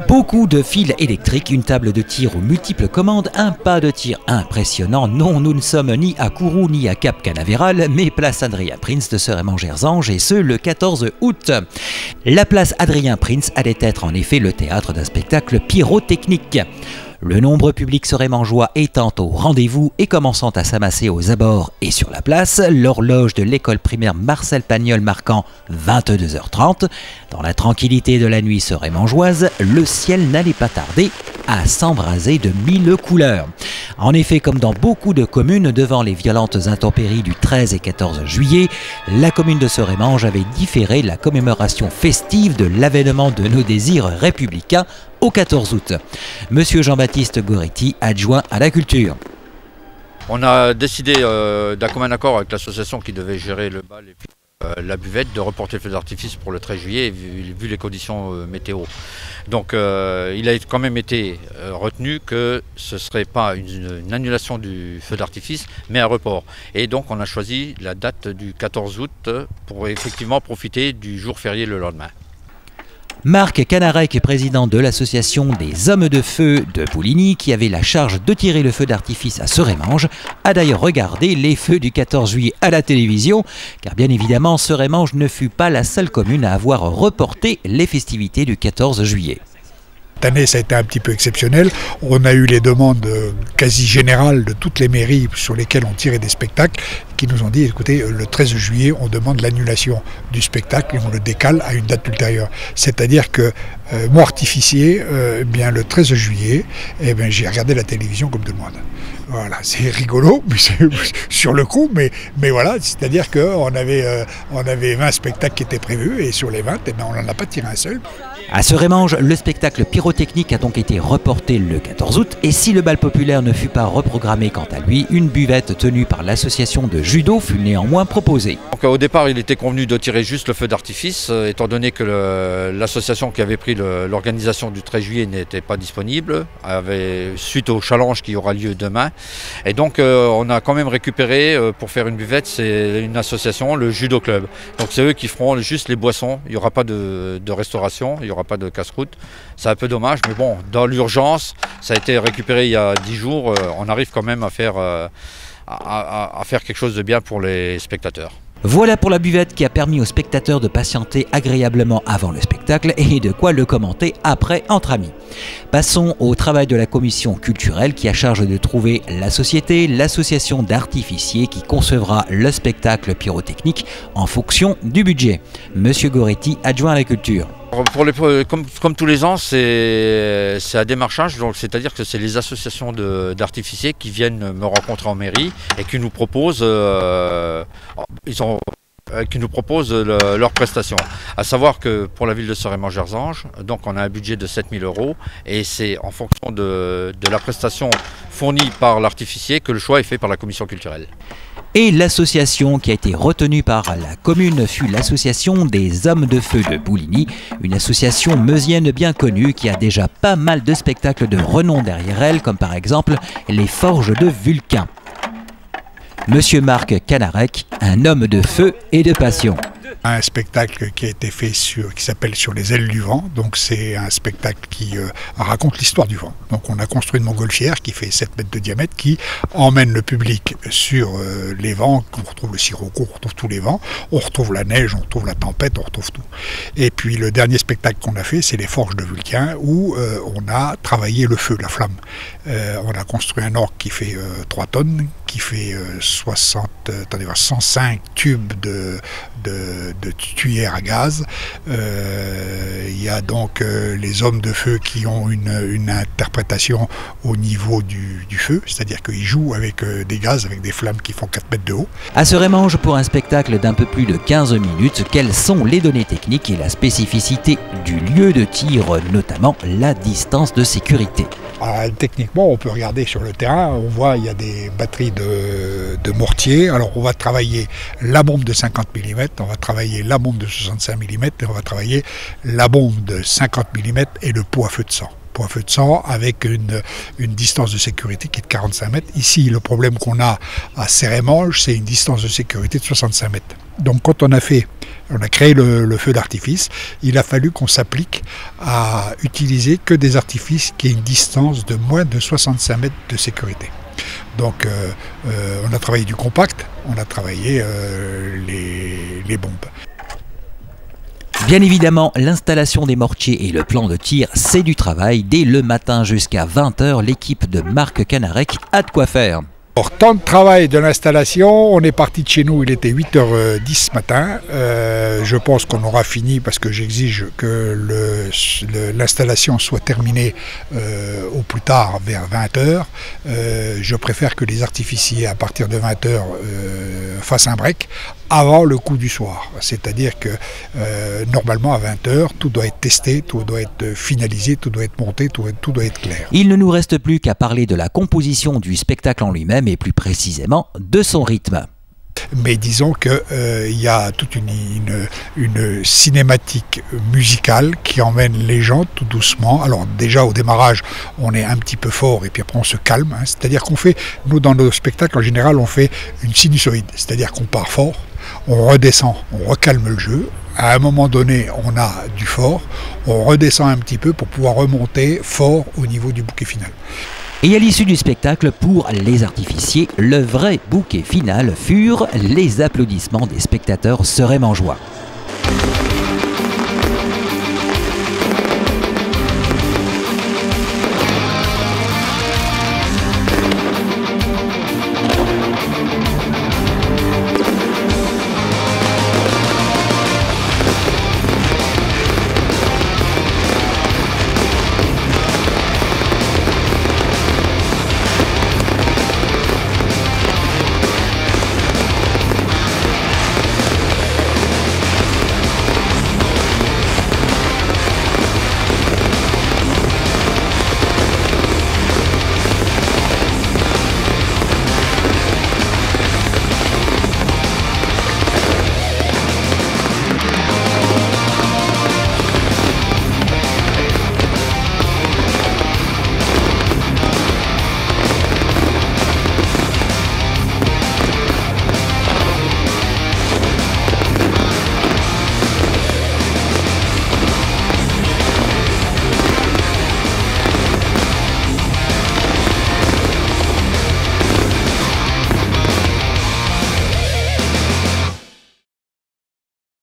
Beaucoup de fils électriques, une table de tir aux multiples commandes, un pas de tir impressionnant. Non, nous ne sommes ni à Kourou ni à Cap Canaveral, mais place Adrien Prince de Serémange-Erzange, et ce, le 14 août. La place Adrien Prince allait être en effet le théâtre d'un spectacle pyrotechnique. Le nombre public serémangeois étant au rendez-vous et commençant à s'amasser aux abords et sur la place, l'horloge de l'école primaire Marcel Pagnol marquant 22h30, dans la tranquillité de la nuit serémangeoise, le ciel n'allait pas tarder à s'embraser de mille couleurs. En effet, comme dans beaucoup de communes, devant les violentes intempéries du 13 et 14 juillet, la commune de Serémange avait différé la commémoration festive de l'avènement de nos désirs républicains au 14 août. Monsieur Jean-Baptiste Goretti, adjoint à la culture. On a décidé d'un commun accord avec l'association qui devait gérer le bal et puis la buvette de reporter le feu d'artifice pour le 13 juillet vu les conditions météo. Donc il a quand même été retenu que ce ne serait pas une annulation du feu d'artifice mais un report. Et donc on a choisi la date du 14 août pour effectivement profiter du jour férié le lendemain. Marc Canarec, président de l'association des Hommes de Feu de Pouligny, qui avait la charge de tirer le feu d'artifice à Serémange, a d'ailleurs regardé les feux du 14 juillet à la télévision, car bien évidemment Serémange ne fut pas la seule commune à avoir reporté les festivités du 14 juillet. Cette année, ça a été un petit peu exceptionnel. On a eu les demandes quasi générales de toutes les mairies sur lesquelles on tirait des spectacles qui nous ont dit, écoutez, le 13 juillet, on demande l'annulation du spectacle et on le décale à une date ultérieure. C'est-à-dire que moi, artificier, bien le 13 juillet, j'ai regardé la télévision comme tout le monde. Voilà, c'est rigolo mais sur le coup, mais voilà, c'est-à-dire qu'on avait 20 spectacles qui étaient prévus et sur les 20, on n'en a pas tiré un seul. À Serémange, le spectacle pyrotechnique a donc été reporté le 14 août et si le bal populaire ne fut pas reprogrammé quant à lui, une buvette tenue par l'association de judo fut néanmoins proposée. Donc, au départ, il était convenu de tirer juste le feu d'artifice, étant donné que l'association qui avait pris l'organisation du 13 juillet n'était pas disponible, suite au challenge qui aura lieu demain. Et donc on a quand même récupéré pour faire une buvette, c'est une association, le Judo Club. Donc c'est eux qui feront juste les boissons, il n'y aura pas de restauration, il n'y aura pas de casse-croûte. C'est un peu dommage, mais bon, dans l'urgence, ça a été récupéré il y a 10 jours, on arrive quand même à faire quelque chose de bien pour les spectateurs. Voilà pour la buvette qui a permis aux spectateurs de patienter agréablement avant le spectacle et de quoi le commenter après entre amis. Passons au travail de la commission culturelle qui a charge de trouver la société, l'association d'artificiers qui concevra le spectacle pyrotechnique en fonction du budget. Monsieur Goretti, adjoint à la culture. Comme tous les ans, c'est un démarchage, c'est-à-dire que c'est les associations d'artificiers qui viennent me rencontrer en mairie et qui nous proposent, leurs prestations. À savoir que pour la ville de Serémange-Erzange, donc on a un budget de 7 000 € et c'est en fonction de la prestation fournie par l'artificier que le choix est fait par la commission culturelle. Et l'association qui a été retenue par la commune fut l'association des Hommes de Feu de Pouligny, une association meusienne bien connue qui a déjà pas mal de spectacles de renom derrière elle, comme par exemple les Forges de Vulcain. Monsieur Marc Canarec, un homme de feu et de passion. Un spectacle qui a été fait qui s'appelle Sur les ailes du vent. Donc c'est un spectacle qui raconte l'histoire du vent. Donc on a construit une montgolfière qui fait 7 mètres de diamètre qui emmène le public sur les vents. On retrouve le sirocco, on retrouve tous les vents, on retrouve la neige, on retrouve la tempête, on retrouve tout. Et puis le dernier spectacle qu'on a fait, c'est les Forges de Vulcain où on a travaillé le feu, la flamme. On a construit un orgue qui fait 3 tonnes, qui fait 105 tubes de tuyères à gaz. Il y a donc les hommes de feu qui ont une interprétation au niveau du feu, c'est-à-dire qu'ils jouent avec des gaz, avec des flammes qui font 4 mètres de haut. À Serémange, pour un spectacle d'un peu plus de 15 minutes, quelles sont les données techniques et la spécificité du lieu de tir, notamment la distance de sécurité? Alors, techniquement, on peut regarder sur le terrain, on voit il y a des batteries de mortier. Alors on va travailler la bombe de 50 mm, on va travailler la bombe de 65 mm et on va travailler la bombe de 50 mm et le pot à feu de sang. point feu de sang avec une distance de sécurité qui est de 45 mètres. Ici, le problème qu'on a à Serremange, c'est une distance de sécurité de 65 mètres. Donc quand on a créé le feu d'artifice, il a fallu qu'on s'applique à utiliser que des artifices qui aient une distance de moins de 65 mètres de sécurité. Donc on a travaillé du compact, on a travaillé les bombes. Bien évidemment, l'installation des mortiers et le plan de tir, c'est du travail. Dès le matin jusqu'à 20 h, l'équipe de Marc Canarec a de quoi faire. Pour temps de travail de l'installation, on est parti de chez nous, il était 8h10 ce matin. Je pense qu'on aura fini parce que j'exige que l'installation soit terminée au plus tard vers 20 h. Je préfère que les artificiers à partir de 20 h fassent un break avant le coup du soir. C'est-à-dire que normalement à 20 h, tout doit être testé, tout doit être finalisé, tout doit être monté, tout doit être clair. Il ne nous reste plus qu'à parler de la composition du spectacle en lui-même et plus précisément de son rythme. Mais disons qu'il y a toute une cinématique musicale qui emmène les gens tout doucement. Alors déjà au démarrage, on est un petit peu fort et puis après on se calme. C'est-à-dire qu'on fait, nous dans nos spectacles en général, on fait une sinusoïde. C'est-à-dire qu'on part fort, on redescend, on recalme le jeu. À un moment donné, on a du fort, on redescend un petit peu pour pouvoir remonter fort au niveau du bouquet final. Et à l'issue du spectacle, pour les artificiers, le vrai bouquet final furent les applaudissements des spectateurs sereimangeois.